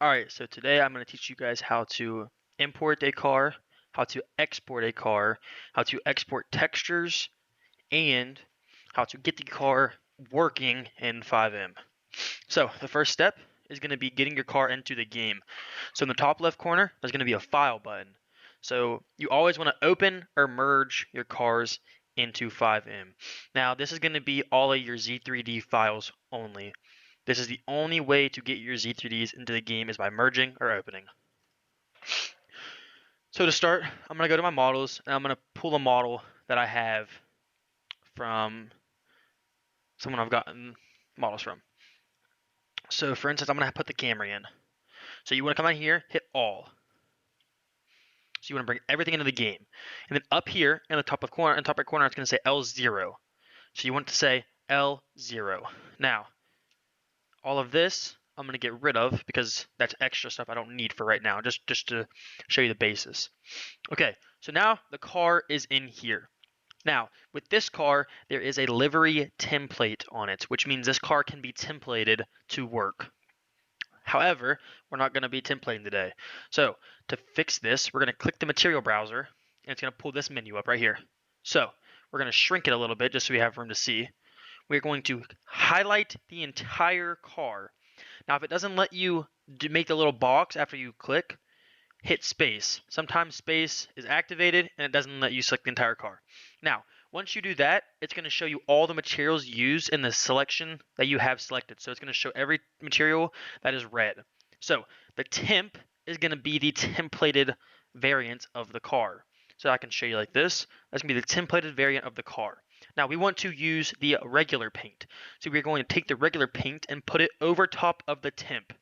Alright, so today I'm going to teach you guys how to import a car, how to export a car, how to export textures, and how to get the car working in 5M. So the first step is going to be getting your car into the game. So in the top left corner, there's going to be a file button. So you always want to open or merge your cars into 5M. Now this is going to be all of your Z3D files only. This is the only way to get your Z3Ds into the game is by merging or opening. So to start, I'm going to go to my models and I'm going to pull a model that I have from someone I've gotten models from. So for instance, I'm going to put the Camry in. So you want to come out here, hit all. So you want to bring everything into the game. And then up here in the top right corner, it's going to say L0. So you want to say L0. Now, all of this I'm going to get rid of because that's extra stuff I don't need for right now, just to show you the basis. Okay, so now the car is in here. Now, with this car, there is a livery template on it, which means this car can be templated to work. However, we're not going to be templating today. So to fix this, we're going to click the material browser, and it's going to pull this menu up right here. So we're going to shrink it a little bit just so we have room to see. We're going to highlight the entire car. Now, if it doesn't let you make the little box after you click, hit space. Sometimes space is activated and it doesn't let you select the entire car. Now, once you do that, it's going to show you all the materials used in the selection that you have selected. So it's going to show every material that is red. So the temp is going to be the templated variant of the car. So I can show you like this. That's going to be the templated variant of the car. Now we want to use the regular paint. So we're going to take the regular paint and put it over top of the temp.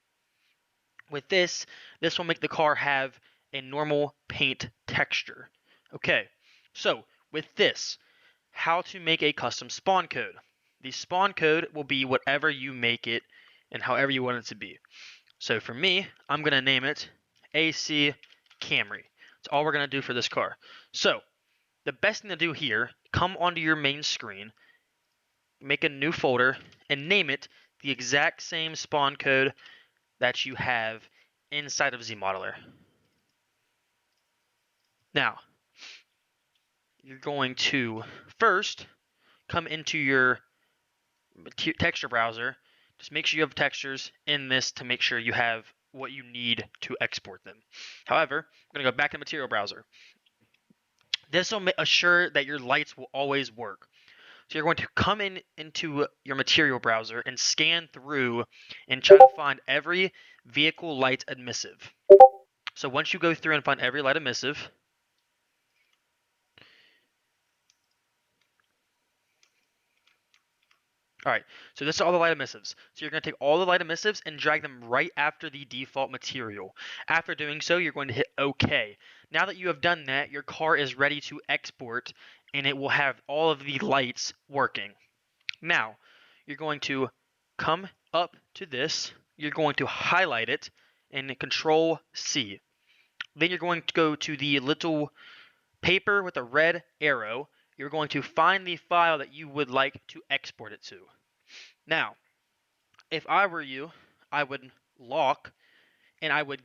With this will make the car have a normal paint texture. Okay, so with this, how to make a custom spawn code. The spawn code will be whatever you make it and however you want it to be. So for me, I'm going to name it AC Camry. That's all we're going to do for this car. So the best thing to do here, come onto your main screen, make a new folder, and name it the exact same spawn code that you have inside of ZMODELER. Now, you're going to first come into your texture browser. Just make sure you have textures in this to make sure you have what you need to export them. However, I'm going to go back to material browser. This will assure that your lights will always work. So you're going to come into your material browser and scan through and try to find every vehicle light emissive. So once you go through and find every light emissive, alright, so this is all the light emissives. So you're going to take all the light emissives and drag them right after the default material. After doing so, you're going to hit OK. Now that you have done that, your car is ready to export and it will have all of the lights working. Now, you're going to come up to this, you're going to highlight it and Control C. Then you're going to go to the little paper with a red arrow. You're going to find the file that you would like to export it to. Now, if I were you, I would lock and I would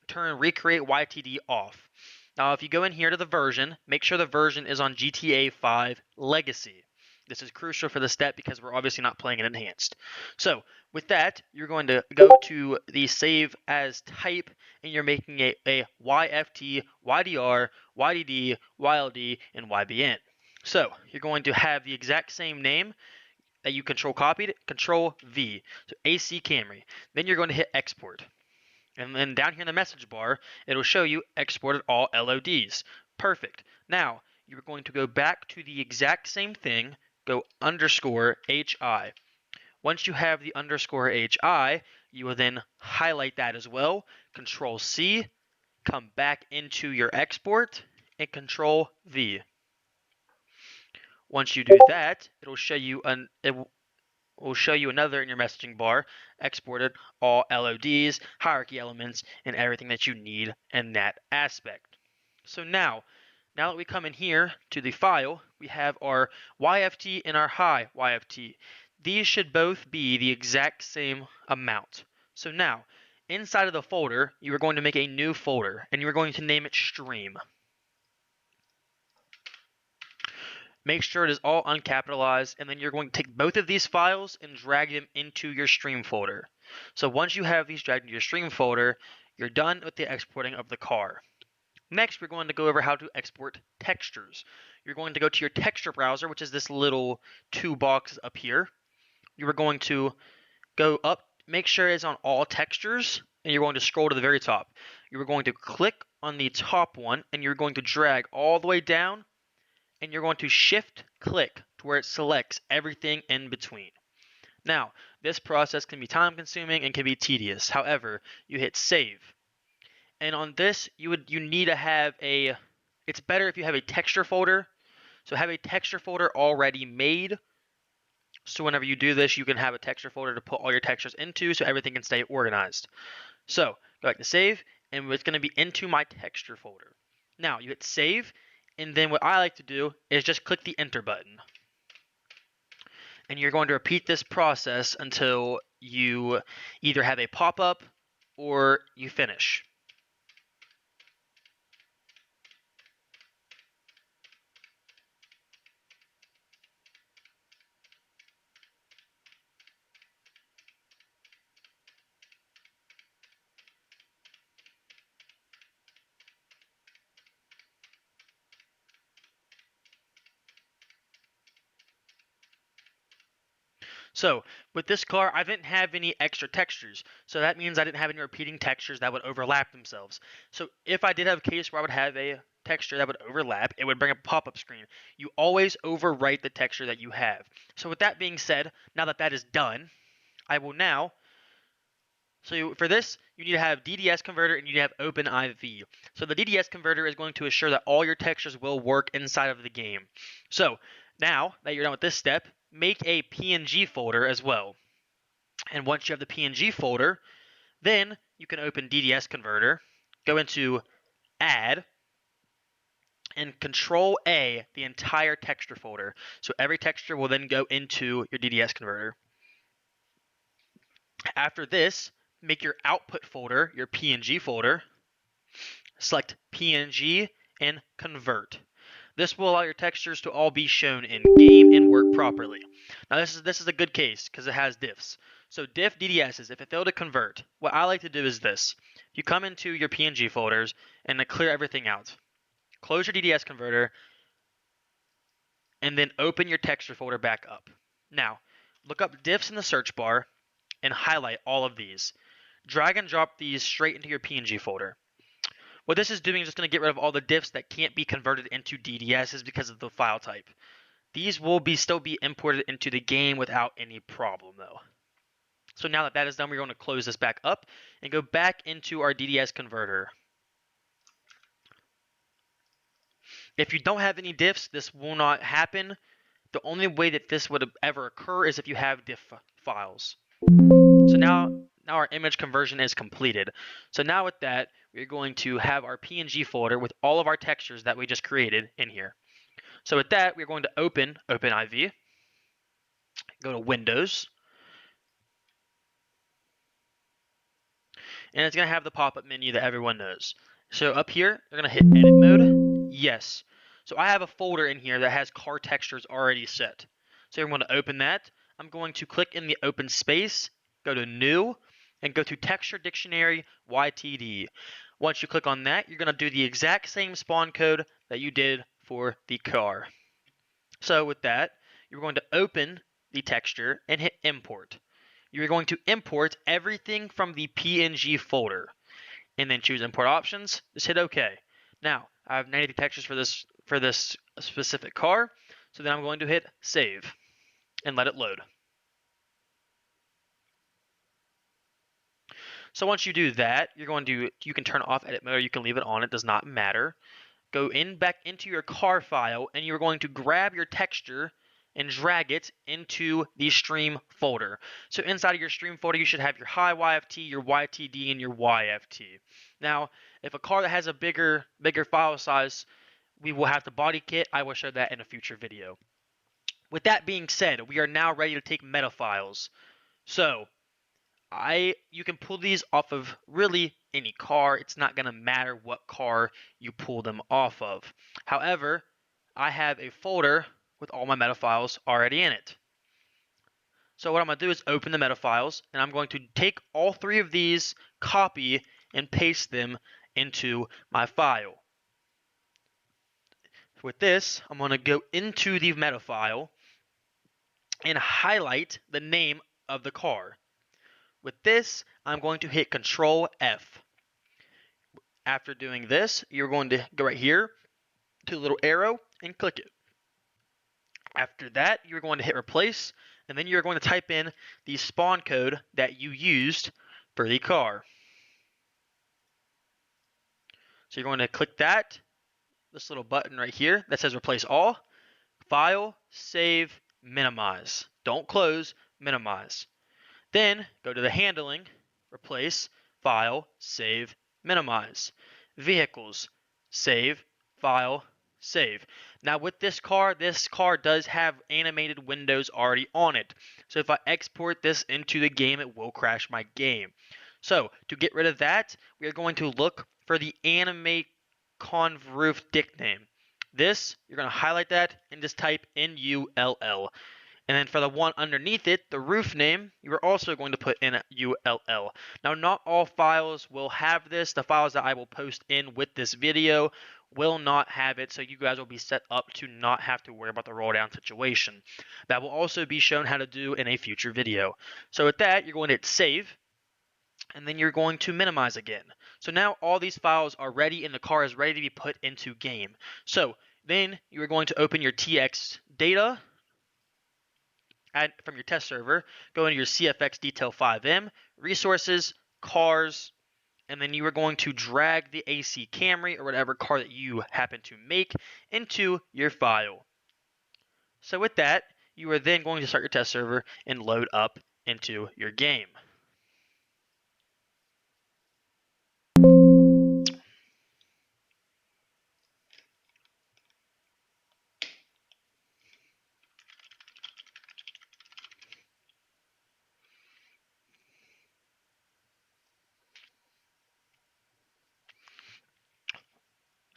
turn recreate YTD off. Now, if you go in here to the version, make sure the version is on GTA 5 Legacy. This is crucial for the step because we're obviously not playing it enhanced. So with that, you're going to go to the save as type and you're making a YFT, YDR, YDD, YLD, and YBN. So you're going to have the exact same name that you control copied, Control V, so AC Camry. Then you're going to hit export. And then down here in the message bar, it'll show you exported all LODs. Perfect. Now, you're going to go back to the exact same thing, go underscore HI. Once you have the underscore HI, you will then highlight that as well, Control C, come back into your export, and Control V. Once you do that, it'll show you another in your messaging bar, exported all LODs, hierarchy elements, and everything that you need in that aspect. So now that we come in here to the file, we have our YFT and our high YFT. These should both be the exact same amount. So now, inside of the folder, you are going to make a new folder, and you are going to name it Stream. Make sure it is all uncapitalized, and then you're going to take both of these files and drag them into your Stream folder. So once you have these dragged into your Stream folder, you're done with the exporting of the car. Next, we're going to go over how to export textures. You're going to go to your texture browser, which is this little two boxes up here. You are going to go up, make sure it's on all textures, and you're going to scroll to the very top. You are going to click on the top one, and you're going to drag all the way down, and you're going to shift click to where it selects everything in between. Now, this process can be time consuming and can be tedious. However, you hit save. And on this, you need to have it's better if you have a texture folder. So have a texture folder already made. So whenever you do this, you can have a texture folder to put all your textures into so everything can stay organized. So go back to save, and it's going to be into my texture folder. Now you hit save, and then what I like to do is just click the enter button. And you're going to repeat this process until you either have a pop-up or you finish. So with this car, I didn't have any extra textures. So that means I didn't have any repeating textures that would overlap themselves. So if I did have a case where I would have a texture that would overlap, it would bring a pop-up screen. You always overwrite the texture that you have. So with that being said, now that that is done, I will now, for this, you need to have DDS converter and you need to have OpenIV. So the DDS converter is going to assure that all your textures will work inside of the game. So now that you're done with this step, make a PNG folder as well. And once you have the PNG folder, then you can open DDS converter, go into add, and Control A the entire texture folder. So every texture will then go into your DDS converter. After this, make your output folder your PNG folder, select PNG and convert. This will allow your textures to all be shown in game and work properly. Now this is a good case because it has diffs. So diff DDSs, if it failed to convert, what I like to do is this. You come into your PNG folders and clear everything out. Close your DDS converter and then open your texture folder back up. Now, look up diffs in the search bar and highlight all of these. Drag and drop these straight into your PNG folder. What this is doing is just going to get rid of all the diffs that can't be converted into DDSs because of the file type. These will still be imported into the game without any problem though. So now that that is done, we're going to close this back up and go back into our DDS converter. If you don't have any diffs, this will not happen. The only way that this would ever occur is if you have diff files. So now our image conversion is completed. So now with that, we're going to have our PNG folder with all of our textures that we just created in here. So with that, we're going to open OpenIV, go to Windows, and it's going to have the pop-up menu that everyone knows. So up here, you're going to hit Edit Mode, Yes. So I have a folder in here that has car textures already set. So I'm going to open that. I'm going to click in the open space, go to New, and go to Texture Dictionary YTD. Once you click on that, you're going to do the exact same spawn code that you did for the car. So with that, you're going to open the texture and hit Import. You're going to import everything from the PNG folder and then choose Import Options. Just hit OK. Now, I have 90 textures for this specific car, so then I'm going to hit Save and let it load. So once you do that, you can turn off edit mode or you can leave it on, it does not matter. Go back into your car file and you're going to grab your texture and drag it into the stream folder. So inside of your stream folder, you should have your high YFT, your YTD, and your YFT. Now, if a car that has a bigger file size, we will have to body kit. I will show that in a future video. With that being said, we are now ready to take meta files. So You can pull these off of really any car. It's not going to matter what car you pull them off of. However, I have a folder with all my meta files already in it. So what I'm going to do is open the meta files, and I'm going to take all 3 of these, copy, and paste them into my file. With this, I'm going to go into the meta file and highlight the name of the car. With this, I'm going to hit Control F. After doing this, you're going to go right here to the little arrow and click it. After that, you're going to hit Replace, and then you're going to type in the spawn code that you used for the car. So you're going to click this little button right here that says Replace All, File, Save, Minimize. Don't close, minimize. Then go to the handling, Replace, File, Save, Minimize. Vehicles, Save, File, Save. Now with this car does have animated windows already on it. So if I export this into the game, it will crash my game. So to get rid of that, we are going to look for the animate conv roof dict name. This, you're going to highlight that and just type NULL. And then for the one underneath it, the roof name, you're also going to put in ULL. Now, not all files will have this. The files that I will post in with this video will not have it, so you guys will be set up to not have to worry about the roll down situation. That will also be shown how to do in a future video. So with that, you're going to hit save, and then you're going to minimize again. So now all these files are ready and the car is ready to be put into game. So then you're going to open your TX data from your test server, go into your CFX Detail 5M, Resources, Cars, and then you are going to drag the AC Camry or whatever car that you happen to make into your file. So with that, you are then going to start your test server and load up into your game.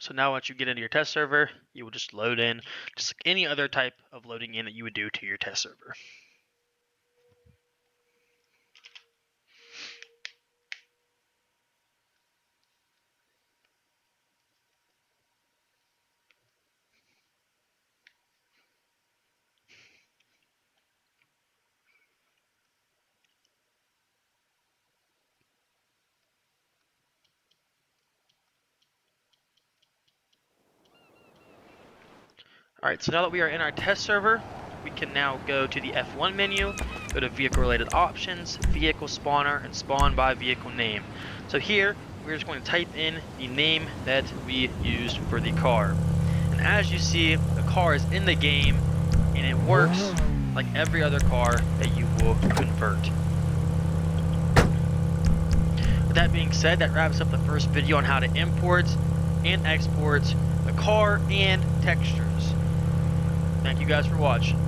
So now once you get into your test server, you will just load in just like any other type of loading in that you would do to your test server. Alright, so now that we are in our test server, we can now go to the F1 menu, go to vehicle related options, vehicle spawner, and spawn by vehicle name. So here, we're just going to type in the name that we used for the car. And as you see, the car is in the game, and it works like every other car that you will convert. With that being said, that wraps up the first video on how to import and export the car and textures. Thank you guys for watching.